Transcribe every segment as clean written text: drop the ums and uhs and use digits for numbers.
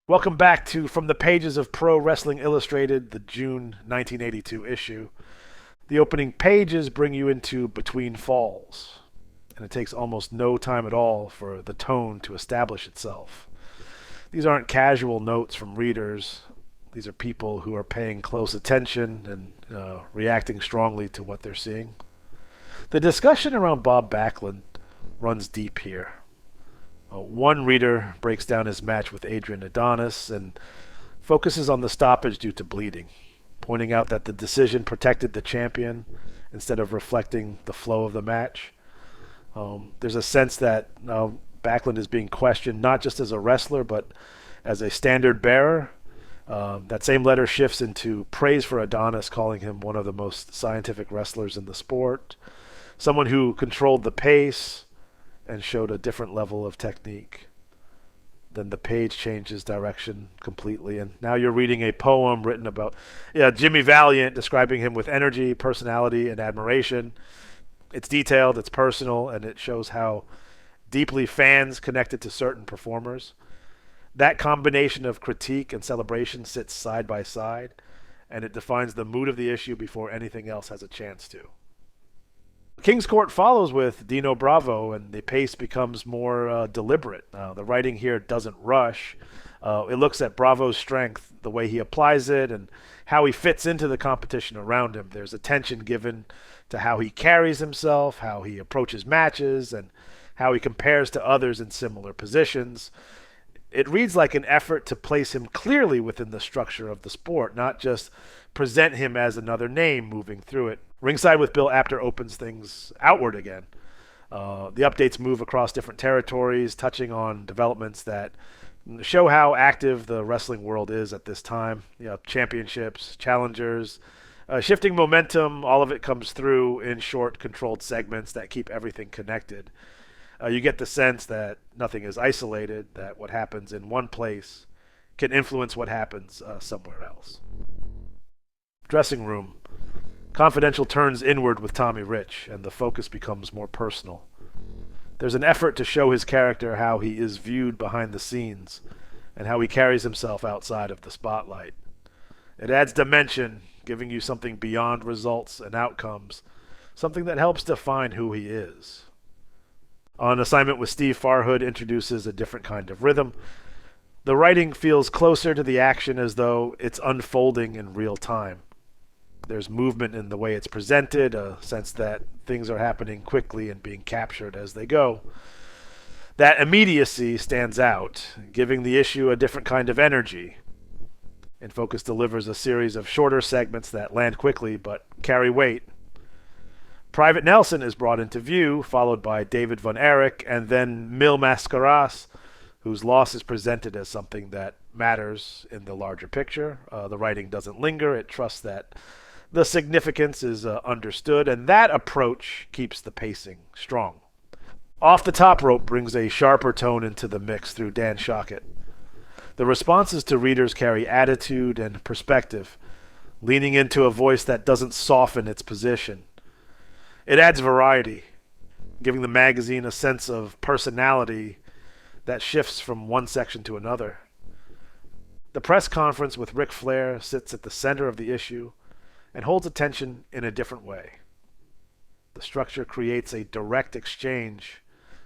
Welcome back to From the Pages of Pro Wrestling Illustrated, the June 1982 issue. The opening pages bring you into Between Falls, and it takes almost no time at all for the tone to establish itself. These aren't casual notes from readers. These are people who are paying close attention and reacting strongly to what they're seeing. The discussion around Bob Backlund runs deep here. One reader breaks down his match with Adrian Adonis and focuses on the stoppage due to bleeding, pointing out that the decision protected the champion instead of reflecting the flow of the match. There's a sense that Backlund is being questioned not just as a wrestler, but as a standard bearer. That same letter shifts into praise for Adonis, calling him one of the most scientific wrestlers in the sport, someone who controlled the pace and showed a different level of technique. Then the page changes direction completely, and now you're reading a poem written about Jimmy Valiant, describing him with energy, personality, and admiration. It's detailed, it's personal, and it shows how deeply fans connected to certain performers. That combination of critique and celebration sits side by side, and it defines the mood of the issue before anything else has a chance to. King's Court follows with Dino Bravo, and the pace becomes more deliberate. The writing here doesn't rush. It looks at Bravo's strength, the way he applies it, and how he fits into the competition around him. There's attention given to how he carries himself, how he approaches matches, and how he compares to others in similar positions. It reads like an effort to place him clearly within the structure of the sport, not just present him as another name moving through it. Ringside with Bill Apter opens things outward again. The updates move across different territories, touching on developments that show how active the wrestling world is at this time. Championships, challengers, shifting momentum, all of it comes through in short, controlled segments that keep everything connected. You get the sense that nothing is isolated, that what happens in one place can influence what happens somewhere else. Dressing room. Confidential turns inward with Tommy Rich, and the focus becomes more personal. There's an effort to show his character how he is viewed behind the scenes, and how he carries himself outside of the spotlight. It adds dimension, giving you something beyond results and outcomes, something that helps define who he is. On assignment with Steve Farhood introduces a different kind of rhythm. The writing feels closer to the action, as though it's unfolding in real time. There's movement in the way it's presented, a sense that things are happening quickly and being captured as they go. That immediacy stands out, giving the issue a different kind of energy. In Focus delivers a series of shorter segments that land quickly but carry weight. Private Nelson is brought into view, followed by David von Erich, and then Mil Mascaras, whose loss is presented as something that matters in the larger picture. The writing doesn't linger. It trusts that the significance is understood, and that approach keeps the pacing strong. Off the Top Rope brings a sharper tone into the mix through Dan Shockett. The responses to readers carry attitude and perspective, leaning into a voice that doesn't soften its position. It adds variety, giving the magazine a sense of personality that shifts from one section to another. The press conference with Ric Flair sits at the center of the issue and holds attention in a different way. The structure creates a direct exchange,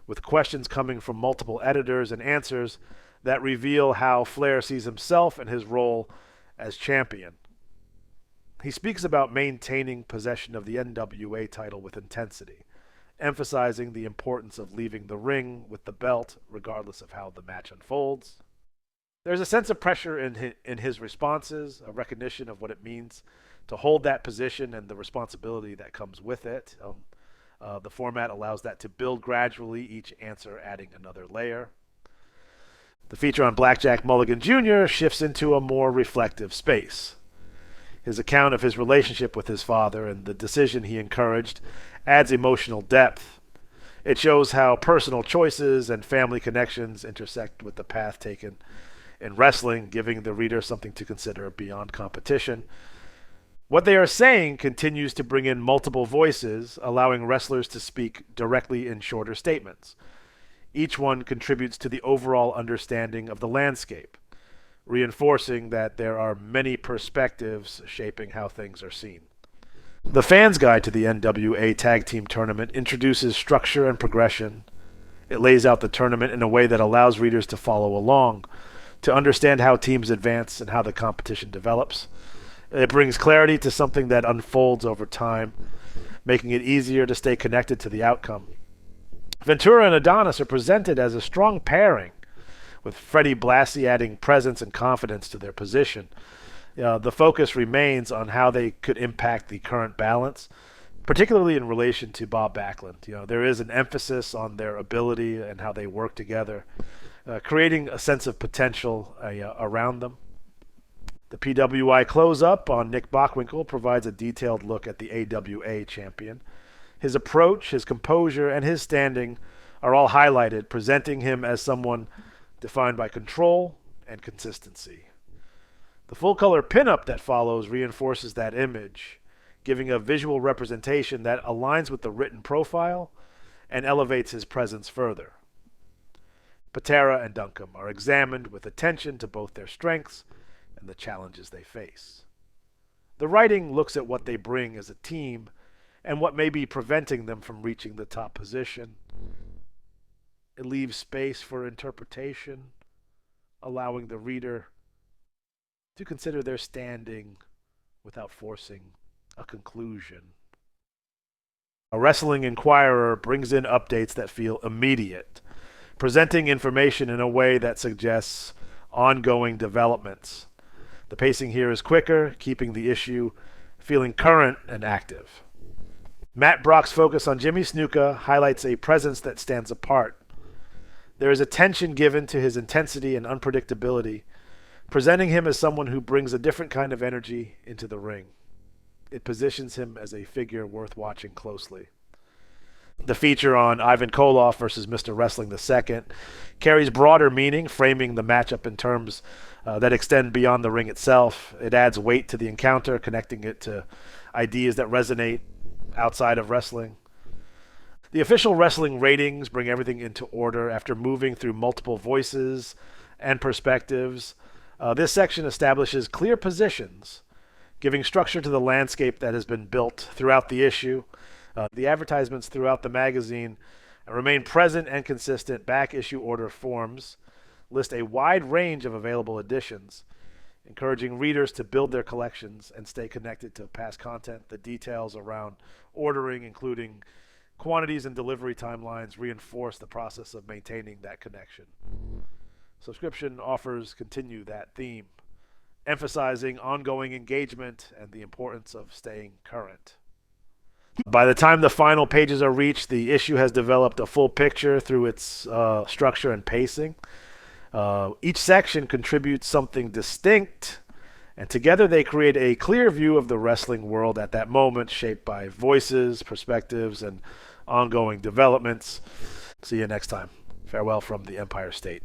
with questions coming from multiple editors and answers that reveal how Flair sees himself and his role as champion. He speaks about maintaining possession of the NWA title with intensity, emphasizing the importance of leaving the ring with the belt regardless of how the match unfolds. There's a sense of pressure in his responses, a recognition of what it means to hold that position and the responsibility that comes with it. The format allows that to build gradually, each answer adding another layer. The feature on Blackjack Mulligan Jr. shifts into a more reflective space. His account of his relationship with his father and the decision he encouraged adds emotional depth. It shows how personal choices and family connections intersect with the path taken in wrestling, giving the reader something to consider beyond competition. What they are saying continues to bring in multiple voices, allowing wrestlers to speak directly in shorter statements. Each one contributes to the overall understanding of the landscape. reinforcing that there are many perspectives shaping how things are seen. The Fan's Guide to the NWA Tag Team Tournament introduces structure and progression. It lays out the tournament in a way that allows readers to follow along, to understand how teams advance and how the competition develops. It brings clarity to something that unfolds over time, making it easier to stay connected to the outcome. Ventura and Adonis are presented as a strong pairing, with Freddie Blassie adding presence and confidence to their position. The focus remains on how they could impact the current balance, particularly in relation to Bob Backlund. There is an emphasis on their ability and how they work together, creating a sense of potential around them. The PWI close-up on Nick Bockwinkel provides a detailed look at the AWA champion. His approach, his composure, and his standing are all highlighted, presenting him as someone defined by control and consistency. The full-color pinup that follows reinforces that image, giving a visual representation that aligns with the written profile and elevates his presence further. Patera and Duncombe are examined with attention to both their strengths and the challenges they face. The writing looks at what they bring as a team and what may be preventing them from reaching the top position. It leaves space for interpretation, allowing the reader to consider their standing without forcing a conclusion. A Wrestling Inquirer brings in updates that feel immediate, presenting information in a way that suggests ongoing developments. The pacing here is quicker, keeping the issue feeling current and active. Matt Brock's focus on Jimmy Snuka highlights a presence that stands apart. There is attention given to his intensity and unpredictability, presenting him as someone who brings a different kind of energy into the ring. It positions him as a figure worth watching closely. The feature on Ivan Koloff versus Mr. Wrestling II carries broader meaning, framing the matchup in terms that extend beyond the ring itself. It adds weight to the encounter, connecting it to ideas that resonate outside of wrestling. The official wrestling ratings bring everything into order after moving through multiple voices and perspectives. This section establishes clear positions, giving structure to the landscape that has been built throughout the issue. The advertisements throughout the magazine remain present and consistent. Back issue order forms list a wide range of available editions, encouraging readers to build their collections and stay connected to past content. The details around ordering, including quantities and delivery timelines, reinforce the process of maintaining that connection. Subscription offers continue that theme, emphasizing ongoing engagement and the importance of staying current. By the time the final pages are reached, the issue has developed a full picture through its structure and pacing. Each section contributes something distinct, and together they create a clear view of the wrestling world at that moment, shaped by voices, perspectives, and ongoing developments. See you next time. Farewell from the Empire State.